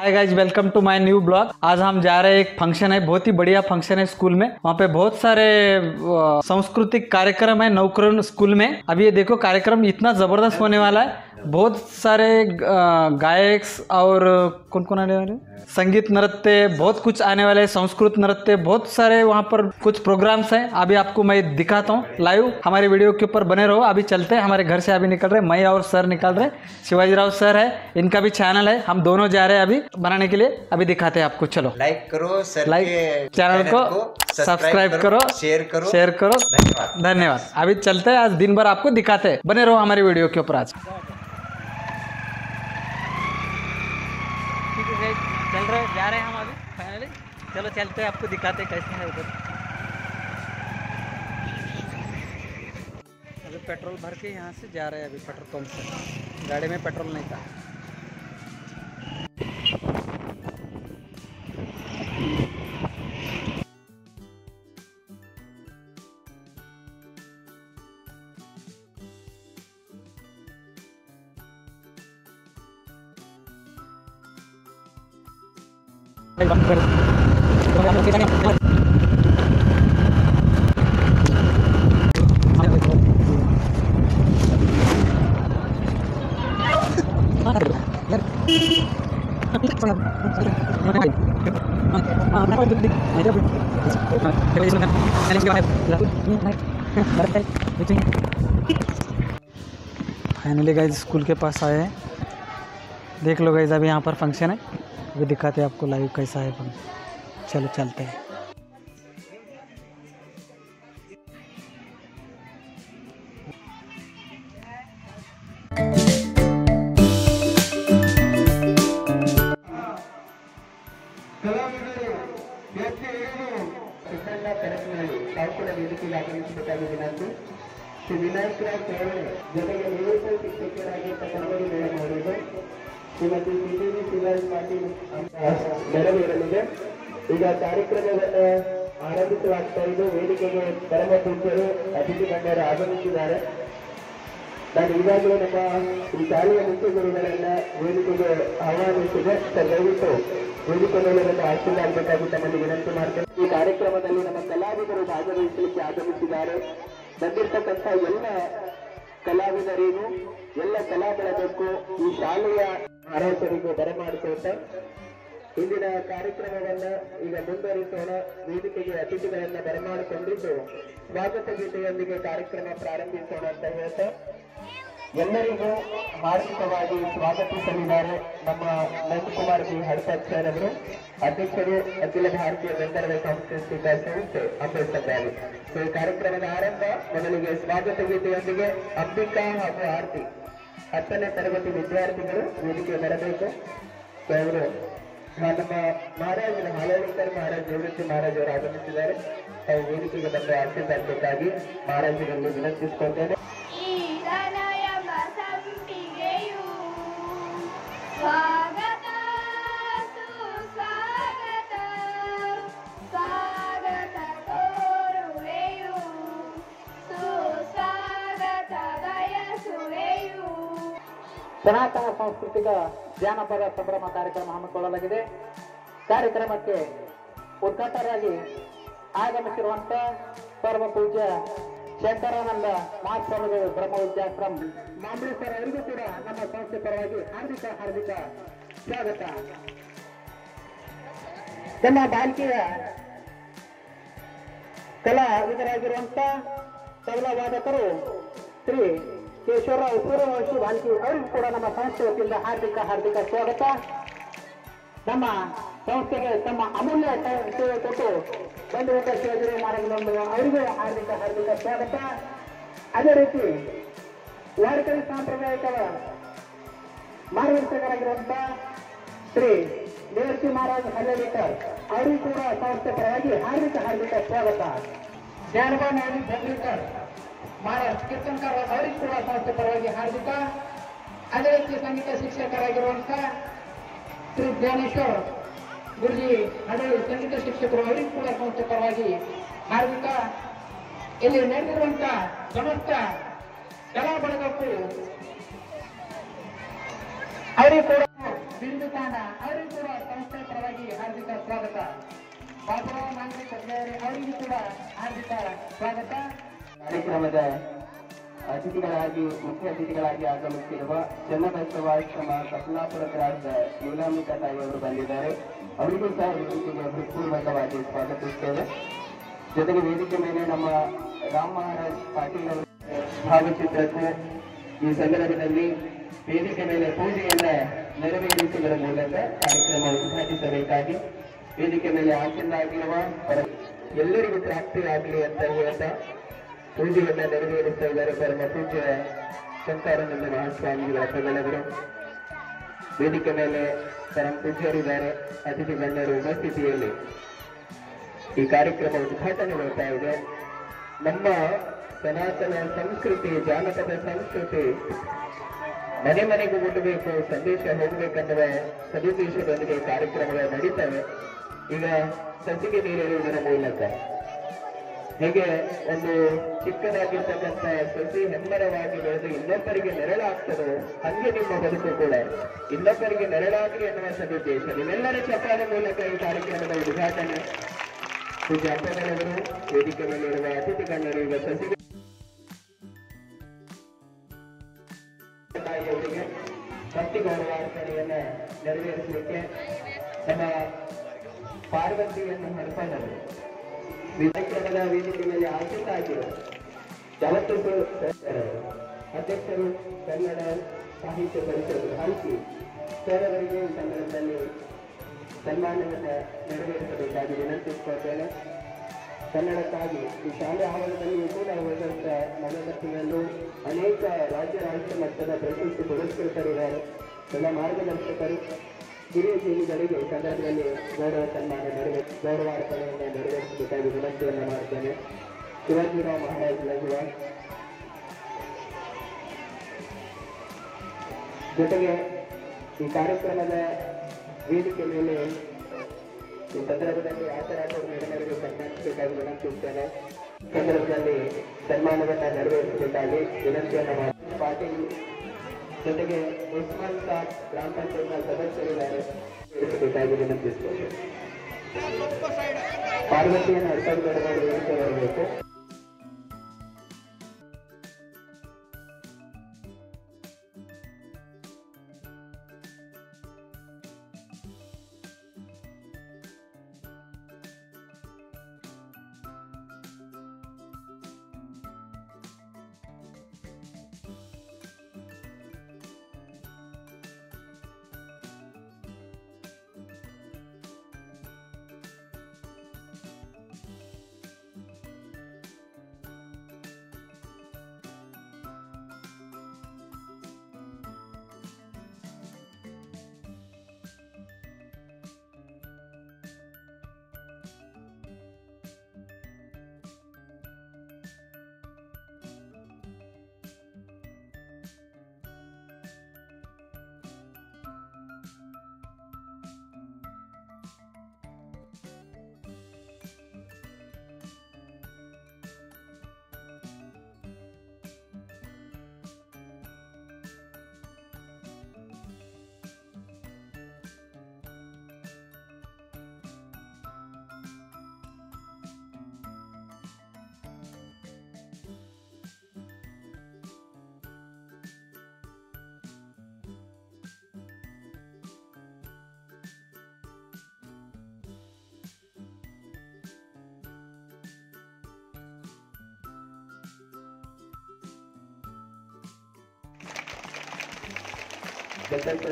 Hi guys, welcome to my new blog. आज हम जा रहे हैं, एक फंक्शन है, बहुत ही बढ़िया फंक्शन है स्कूल में। वहाँ पे बहुत सारे सांस्कृतिक कार्यक्रम है नवकरण स्कूल में। अभी ये देखो, कार्यक्रम इतना जबरदस्त होने वाला है। बहुत सारे गायक और कौन कौन आने वाले, संगीत नृत्य, बहुत कुछ आने वाले हैं, संस्कृत नृत्य, बहुत सारे वहाँ पर कुछ प्रोग्राम्स हैं। अभी आपको मैं दिखाता हूँ लाइव, हमारे वीडियो के ऊपर बने रहो। अभी चलते हैं, हमारे घर से अभी निकल रहे, मैं और सर निकल रहे, शिवाजी राव सर है, इनका भी चैनल है, हम दोनों जा रहे हैं अभी बनाने के लिए। अभी दिखाते हैं आपको, चलो लाइक करो, सर लाइक चैनल को सब्सक्राइब करो, शेयर करो। धन्यवाद। अभी चलते हैं, आज दिन भर आपको दिखाते हैं, बने रहो हमारे वीडियो के ऊपर। आज चल रहे, जा रहे हैं हम अभी फाइनली। चलो चलते हैं, आपको दिखाते हैं कैसे है उधर। अभी पेट्रोल भर के यहाँ से जा रहे हैं, अभी पेट्रोल पंप से। गाड़ी में पेट्रोल नहीं था। बंद कर फाइनली गाइज स्कूल के पास आए हैं। देख लो गाइज, अभी यहाँ पर फंक्शन है, अभी दिखाते हैं आपको लाइव कैसा है फंक्शन। चलो चलते हैं। ಶ್ರೀ ವಿನಾಯಕರಾವ್ ಚೌಹಾಣ್ ಜೊತೆಗೆ ನಿವೃತ್ತ ಶಿಕ್ಷಕರಾಗಿ ಕರ್ನಾಟಕ ಮೇಡಮ್ ಅವರಿಗೆ ಶ್ರೀಮತಿ ಸಿಟಿವಿ ಶಿವಾಜ್ ಪಾಟೀಲ್ ನೆರವೇರಲಿದೆ. ಈಗ ಕಾರ್ಯಕ್ರಮವನ್ನು ಆರಂಭಿಸಲಾಗ್ತಾ ಇದ್ದು, ವೇದಿಕೆಗೆ ಪರಮ ಪೂಜ್ಯರು ಅತಿಥಿ ಗಣ್ಯರು ಆಗಮಿಸಿದ್ದಾರೆ. ನಾನು ಈಗಾಗಲೇ ನಮ್ಮ ಈ ಶಾಲೆಯ ಮುಖ್ಯ ಗುರುಗಳೆಲ್ಲ ವೇದಿಕೆಗೆ ಆಹ್ವಾನಿಸಿದೆ. ದಯವಿಟ್ಟು ವೇದಿಕೆ ಮೇಲೆ ಆಶೀರ್ವಾದಬೇಕಾಗಿ ತಮ್ಮಲ್ಲಿ ವಿನಂತಿ ಮಾಡ್ತೇನೆ. ಈ ಕಾರ್ಯಕ್ರಮದಲ್ಲಿ ನಮ್ಮ ಕಲಾವಿದರು ಭಾಗವಹಿಸಲಿಕ್ಕೆ ಆಗಮಿಸಿದ್ದಾರೆ. ಬಂದಿರತಕ್ಕಂಥ ಎಲ್ಲ ಕಲಾವಿದರಿಗೂ, ಎಲ್ಲ ಕಲಾ ಬಳಗಕ್ಕೂ, ಈ ಶಾಲೆಯ ಆರಾಧಕರಿಗೂ ಬರಮಾಡಿಕೊಳ್ತ ಇಂದಿನ ಕಾರ್ಯಕ್ರಮವನ್ನ ಈಗ ಮುಂದುವರಿಸೋಣ. ವೇದಿಕೆಗೆ ಅತಿಥಿಗಳನ್ನ ಬರಮಾಡಿಕೊಂಡಿದ್ದು ಸ್ವಾಗತ ಗೀತೆಯೊಂದಿಗೆ ಕಾರ್ಯಕ್ರಮ ಪ್ರಾರಂಭಿಸೋಣ ಅಂತ ಹೇಳ್ತಾ ಎಲ್ಲರಿಗೂ ಹಾರ್ದಿಕವಾಗಿ ಸ್ವಾಗತಿಸಲಿದ್ದಾರೆ ನಮ್ಮ ನಂದಕುಮಾರ್ ಬಿ ಹಡಪದ್ ಸರ್ ಅವರು, ಅಧ್ಯಕ್ಷರು ಅಖಿಲ ಭಾರತೀಯ ಗಂಧರ್ವ ಸಾಂಸ್ಕೃತಿಕ ಸಂಸ್ಥೆ ಅಂಬೇಡ್ಕರ್. ಈ ಕಾರ್ಯಕ್ರಮದ ಆರಂಭ ಮೊದಲಿಗೆ ಸ್ವಾಗತ ಗೀತೆಯೊಂದಿಗೆ ಅಂಬಿಕಾ ಹಾಗೂ ಆರತಿ 10ನೇ ತರಗತಿ ವಿದ್ಯಾರ್ಥಿಗಳು ವೇದಿಕೆ ಬರಬೇಕು. ಅವರು ನಮ್ಮ ಮಹಾರಾಜ್ ಹಾಲಳಿಕರ್ ಮಹಾರಾಜ್ ನಿವೃತ್ತಿ ಮಹಾರಾಜ್ ಅವರು ಆಗಮಿಸಿದ್ದಾರೆ. ತಾವು ವೇದಿಕೆಗೆ ಬಂದು ಆಶೀರ್ವಾದಕ್ಕಾಗಿ ಮಹಾರಾಜರಲ್ಲಿ ವಿನಂತಿಸಿಕೊಳ್ತೇನೆ. ಸನಾತನ ಸಾಂಸ್ಕೃತಿಕ ಜಾನಪದ ಸಂಭ್ರಮ ಕಾರ್ಯಕ್ರಮ ಹಮ್ಮಿಕೊಳ್ಳಲಾಗಿದೆ. ಕಾರ್ಯಕ್ರಮಕ್ಕೆ ಉದ್ಘಾಟಕರಾಗಿ ಆಗಮಿಸಿರುವಂತ ಪರಮ ಪೂಜ್ಯ ಶಂಕರಾನಂದ ಮಹಾಸ್ವಾಮಿಗಳು ಬ್ರಹ್ಮ ವಿದ್ಯಾಶ್ರಮ ಮಾಂಬ್ಳಿ ಸರ್ ಅವರಿಗೂ ಕೂಡ ನಮ್ಮ ಸಂಸ್ಥೆ ಪರವಾಗಿ ಹಾರ್ದಿಕ ಸ್ವಾಗತ. ನಮ್ಮ ಬಾಲಿಕೆಯ ಕಲಾವಿದರಾಗಿರುವಂತ ತಬಲಾ ವಾದಕರು ಶ್ರೀ ಕೇಶವರಾವ್ ಸೂರ್ಯವಂಶಿ ಬಾಲ್ಕಿ ಅವರಿಗೂ ಕೂಡ ನಮ್ಮ ಸಂಸ್ಥೆ ವತಿಯಿಂದ ಹಾರ್ದಿಕ ಸ್ವಾಗತ. ನಮ್ಮ ಸಂಸ್ಥೆಗೆ ತಮ್ಮ ಅಮೂಲ್ಯ ಸೇವೆ ಕೊಟ್ಟು ಬಂಧುವಂತ ಶಿವಾಜಿರಾವ್ ಮಹಾರಾಜರು ಅವರಿಗೂ ಹಾರ್ದಿಕ ಸ್ವಾಗತ. ಅದೇ ರೀತಿ ವಾರಕರಿ ಸಾಂಪ್ರದಾಯಿಕ ಮಾರ್ಗದರ್ಶಕರಾಗಿರುವಂತ ಶ್ರೀ ದೇವರ್ತಿ ಮಹಾರಾಜ್ ಹಲ್ಲೇಕರ್ ಅವರಿಗೂ ಕೂಡ ಸಂಸ್ಥೆ ಪರವಾಗಿ ಹಾರ್ದಿಕ ಸ್ವಾಗತ. ಜ್ಞಾನಬಾನ್ ಜಂಗ್ಲಿಕರ್ ಮಹಾರಾಜ್ ಕೀರ್ತನಕಾರ ಅವರಿಗೂ ಕೂಡ ಸಂಸ್ಥೆ ಪರವಾಗಿ ಹಾರ್ದಿಕ. ಅದೇ ರೀತಿ ಸಂಗೀತ ಶಿಕ್ಷಕರಾಗಿರುವಂತಹ ಶ್ರೀ ಜ್ಞಾನೇಶ್ವರ್ ಗುರುಜಿ ಹಡಳಿ ಸಂಗೀತ ಶಿಕ್ಷಕರು ಅವರಿಗೂ ಕೂಡ ಸಂಸ್ಥೆ ಪರವಾಗಿ ಹಾರ್ದಿಕ. ಇಲ್ಲಿ ನಡೆದಿರುವಂತ ಸಮಸ್ತ ಕಲಾ ಬಳಗಕ್ಕೂ ಅವರಿಗೂ ಕೂಡ ಬಿಂದು ತಾಣ ಅವರಿಗೂ ಕೂಡ ಸಂಸ್ಥೆ ಪರವಾಗಿ ಹಾರ್ದಿಕ ಸ್ವಾಗತ. ಬಾಬುರಾವ್ ಮಾಂಗ್ರೆ ಕೊಡ್ಗೆರೆ ಅವರಿಗೂ ಕೂಡ ಹಾರ್ದಿಕ ಸ್ವಾಗತ. ಕಾರ್ಯಕ್ರಮದ ಅತಿಥಿಗಳಾಗಿ ಮುಖ್ಯ ಅತಿಥಿಗಳಾಗಿ ಆಗಮಿಸಿರುವ ಚನ್ನಬಸವಾಶ್ರಮ ಕಪಿಲಾಪುರ ಗ್ರಾಮದ ನೀಲಾಂಬಿಕಾ ತಾಯಿಯವರು ಬಂದಿದ್ದಾರೆ. ಅವರಿಗೂ ಸಹ ವೇದಿಕೆಗೆ ಹೃತ್ಪೂರ್ವಕವಾಗಿ ಸ್ವಾಗತಿಸುತ್ತೇವೆ. ಜೊತೆಗೆ ವೇದಿಕೆ ಮೇಲೆ ನಮ್ಮ ರಾಮ್ ಮಹಾರಾಜ್ ಪಾಟೀಲ್ ಅವರ ಭಾವಚಿತ್ರಕ್ಕೂ ಈ ಸಂದರ್ಭದಲ್ಲಿ ವೇದಿಕೆ ಮೇಲೆ ಪೂಜೆಯನ್ನ ನೆರವೇರಿಸುವುದರ ಮೂಲಕ ಕಾರ್ಯಕ್ರಮ ಉದ್ಘಾಟಿಸಬೇಕಾಗಿ ವೇದಿಕೆ ಮೇಲೆ ಆಸೀನರಾಗಿರುವ ಎಲ್ಲರಿಗೂ ಪ್ರಾಪ್ತಿಯಾಗಲಿ ಅಂತ ಹೇಳ್ತಾ ಪೂಜೆಯನ್ನ ನೆರವೇರಿಸ್ತಾ ಇದ್ದಾರೆ ಪರಮ ಪೂಜ್ಯ ಶಂಕರಾನಂದ ಮಹಾಸ್ವಾಮಿಗಳ ಪ್ರಗಣವರು. ವೇದಿಕೆ ಮೇಲೆ ಪರಮ ಪೂಜ್ಯರಿದ್ದಾರೆ. ಅತಿಥಿ ಗಣ್ಯರ ಉಪಸ್ಥಿತಿಯಲ್ಲಿ ಈ ಕಾರ್ಯಕ್ರಮ ಉದ್ಘಾಟನೆಗೊಳ್ತಾ ಇದೆ. ನಮ್ಮ ಸನಾತನ ಸಂಸ್ಕೃತಿ, ಜಾನಪದ ಸಂಸ್ಕೃತಿ ಮನೆ ಮನೆಗೂ ಮುಟ್ಟಬೇಕು, ಸಂದೇಶ ಹೋಗಬೇಕನ್ನುವ ಸದುದ್ದೇಶದೊಂದಿಗೆ ಕಾರ್ಯಕ್ರಮಗಳು ನಡೀತವೆ. ಈಗ ಸಸಿಗೆ ನೀರಿಡುವುದರ ಮೂಲಕ ಹೇಗೆ ಒಂದು ಚಿಕ್ಕದಾಗಿರ್ತಕ್ಕಂಥ ಸಸಿ ಹೆಮ್ಮರವಾಗಿ ಬೆಳೆದು ಇನ್ನೊಬ್ಬರಿಗೆ ನೆರಳಾಗ್ತದೋ ಹಂಗೆ ನಿಮ್ಮ ಬದುಕು ಕೂಡ ಇನ್ನೊಬ್ಬರಿಗೆ ನೆರಳಾಗಲಿ ಎನ್ನುವ ಸದುದ್ದೇಶ. ನಿಮ್ಮೆಲ್ಲರ ಚಪ್ಪಾಳೆ ಮೂಲಕ ಈ ಕಾರ್ಯಕ್ರಮದ ಉದ್ಘಾಟನೆ ಪೂಜ್ಯ ಅಪ್ಪನವರು, ವೇದಿಕೆ ಮೇಲಿರುವ ಅತಿಥಿ ಗಣ್ಯರು ಈಗ ಸಸಿಗೆ ತಾಯಿಯವರಿಗೆ ಭಕ್ತಿ ಗೌರವಾರ್ಪಣೆಯನ್ನ ನೆರವೇರಿಸಲಿಕ್ಕೆ ನಮ್ಮ ಪಾರ್ವತಿಯನ್ನು ಹಡ್ಕೊಂಡರು ಕಾರ್ಯಕ್ರಮದ ವೇದಿಕೆ ಮೇಲೆ ಆಸಕ್ತರಾಗಿರುವ ಯಾವತ್ತೂ ಅಧ್ಯಕ್ಷರು ಕನ್ನಡ ಸಾಹಿತ್ಯ ಪರಿಷತ್ ಹಂಪಿ ಸರ್ ಅವರಿಗೆ ಈ ಸಂದರ್ಭದಲ್ಲಿ ಸನ್ಮಾನವನ್ನು ನೆರವೇರಿಸಬೇಕಾಗಿ ವಿನಂತಿಸಿಕೊಳ್ತೇನೆ. ಕನ್ನಡಕ್ಕಾಗಿ ಈ ಶಾಲೆ ಆವರಣದಲ್ಲಿಯೂ ಕೂಡ ಹೋದಂಥ ಮನಗಟ್ಟಿನಲ್ಲೂ ಅನೇಕ ರಾಜ್ಯ ರಾಷ್ಟ್ರ ಮಟ್ಟದ ಪ್ರಶಸ್ತಿ ಪುರಸ್ಕೃತರಿದ್ದಾರೆ. ಎಲ್ಲ ಮಾರ್ಗದರ್ಶಕರು ಹಿರಿಯ ಜೀವಿಗಳಿಗೆ ಈ ಸಂದರ್ಭದಲ್ಲಿ ಗೌರವ ಸನ್ಮಾನ ಗೌರವಾರ್ಪಣೆಯನ್ನು ನೆರವೇರಿಸಬೇಕಾಗಿ ವಿನಂತಿಯನ್ನು ಮಾಡ್ತೇನೆ. ಶಿವಾಜಿರಾವ್ ಮಹಾರಾಜ್ ಲಘುವ ಜೊತೆಗೆ ಈ ಕಾರ್ಯಕ್ರಮದ ವೇದಿಕೆ ಮೇಲೆ ಈ ಸಂದರ್ಭದಲ್ಲಿ ಆಚರಾಟವರು ನೆರವೇರಿಸಿ ಸನ್ಮಾನಿಸಬೇಕಾಗಿ ವಿನಂತಿಸುತ್ತೇನೆ. ಸಂದರ್ಭದಲ್ಲಿ ಸನ್ಮಾನವನ್ನು ನೆರವೇರಿಸಬೇಕಾಗಿ ವಿನಂತಿಯನ್ನು ಮಾಡಿ ಪಾಟೀಲ್ ಜೊತೆಗೆ ಉಸ್ಮಾನ್ ಸಾಬ್ ಗ್ರಾಮ ಪಂಚಾಯತ್ನ ಸದಸ್ಯರಿದ್ದಾರೆ ಬೇಕಾಗಿ ವಿನಂತಿಸುತ್ತೇವೆ. ಪಾರ್ವತಿಯನ್ನು ಅರ್ಥಗಡವಾಗಿ ವೇದಿಕೆ ಬರಬೇಕು.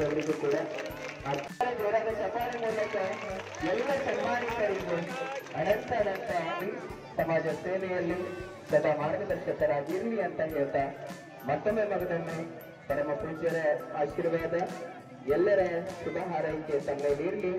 ಅವರಿಗೂ ಕೂಡ ಜೋರಾದ ಚಪಾಳಿ ಮೂಲಕ ಎಲ್ಲ ಸನ್ಮಾನಿತರಿಗೂ ಅನಂತ ಸಮಾಜ ಸೇವೆಯಲ್ಲಿ ಸದಾ ಮಾರ್ಗದರ್ಶಕರಾಗಿರಲಿ ಅಂತ ಹೇಳ್ತಾ ಮತ್ತೊಮ್ಮೆ ಮಗದೊಮ್ಮೆ ಪರಮ ಪೂಜ್ಯರ ಆಶೀರ್ವಾದ ಎಲ್ಲರ ಶುಭ ಹಾರೈಕೆ ತಮ್ಮಲ್ಲಿರಲಿ.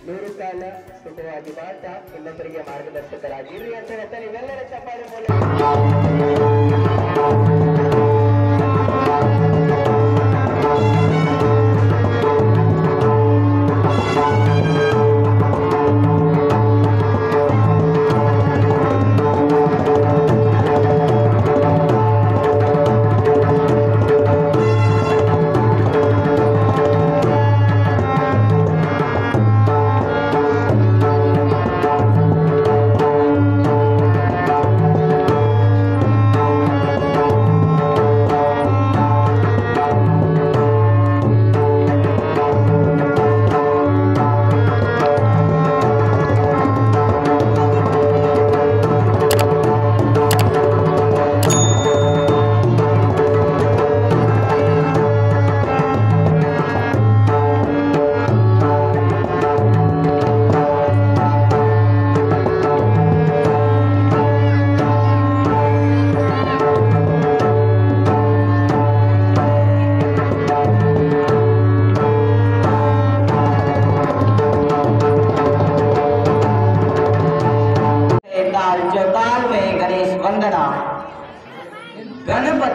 100 ಕಾಲ ಸುಖವಾಗಿ ಬಾಟ ಇನ್ನೊಬ್ಬರಿಗೆ ಮಾರ್ಗದರ್ಶಕರಾಗಿರಲಿ ಅಂತ ಹೇಳ್ತಾ ನೀವೆಲ್ಲರ ಚಪಾಳಿ ಮೂಲಕ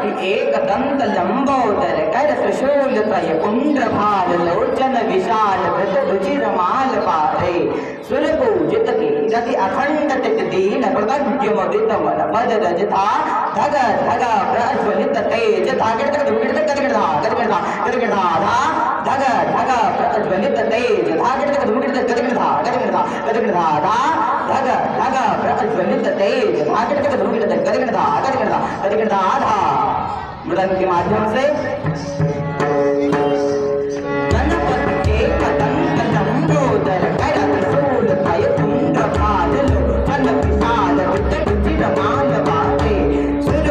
गणपति एकदंत लंबोदर कर त्रिशूल त्रय कुंड भाल लोचन विशाल कृत रुचिर माल पारे सुर पूजित की गति अखंड तिक दीन प्रगट्य मुदित मन मद रजता धग धग प्रज्वलित तेज धागड़ तक धुगड़ तक गदगड़ धा धग धग प्रज्वलित तेज धागड़ तक धुगड़ तक गदगड़ धा धग धग प्रज्वलित तेज धागड़ तक धुगड़ तक गदगड़ धा मृदंग के माध्यम से गणपति के कदंग लंबोदर कर त्रिशूल त्रय कुंड भाल लोचन विशाल कृत रुचिर माल पारे सुर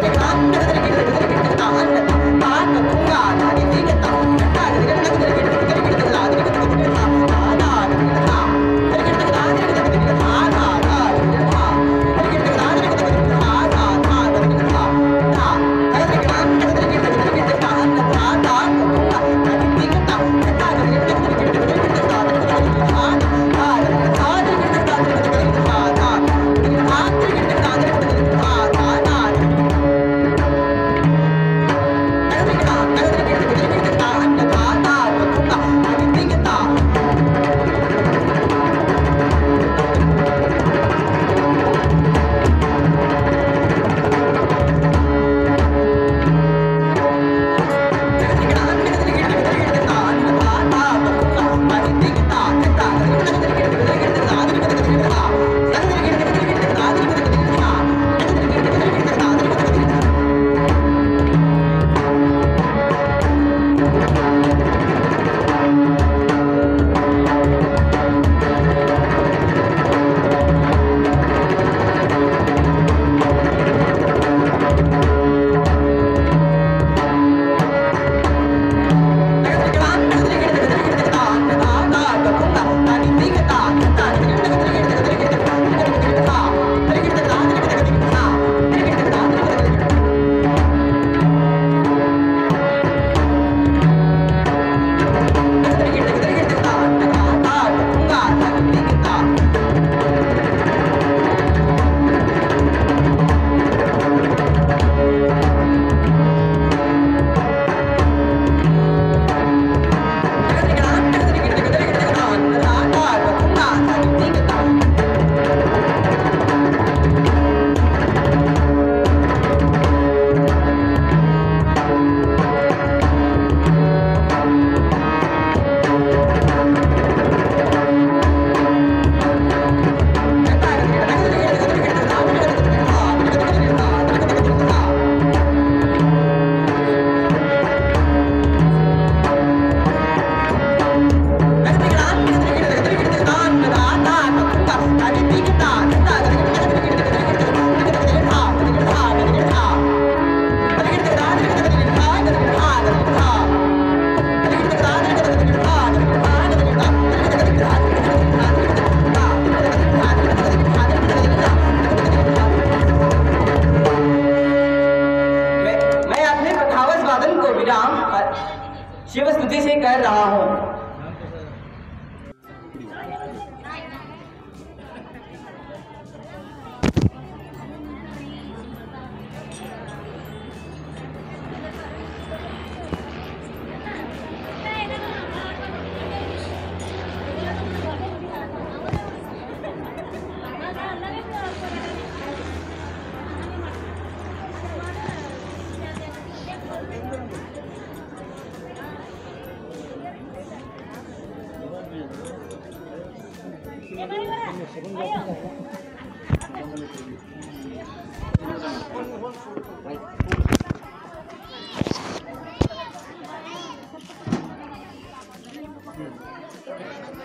शिव स्तुति से कर रहा हूँ।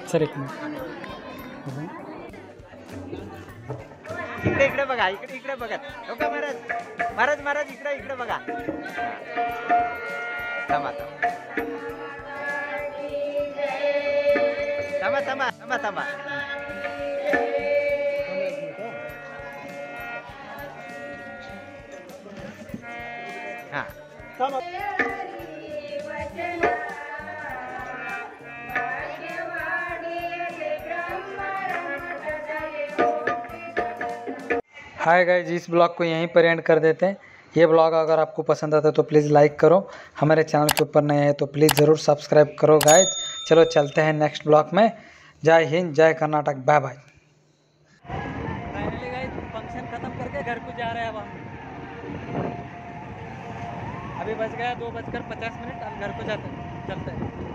सर एक मिनिट इकडे इकडे बघा, इकडे इकडे बघा. हो का महाराज, महाराज महाराज इकडे इकडे बघा. थांबा थांबा थांबा थांबा थांबा. हा हाय गाइस, इस ब्लॉग को यहीं पर एंड कर देते हैं. ये ब्लॉग अगर आपको पसंद आता है तो प्लीज़ लाइक करो, हमारे चैनल के ऊपर नए हैं तो प्लीज़ ज़रूर सब्सक्राइब करो गाइज। चलो चलते हैं नेक्स्ट ब्लॉग में। जय हिंद, जय Karnataka, bye bye. Finally guys function खत्म करके घर को जा रहे हैं अब हम। अभी बज गया 2:50, अब घर को चलते हैं।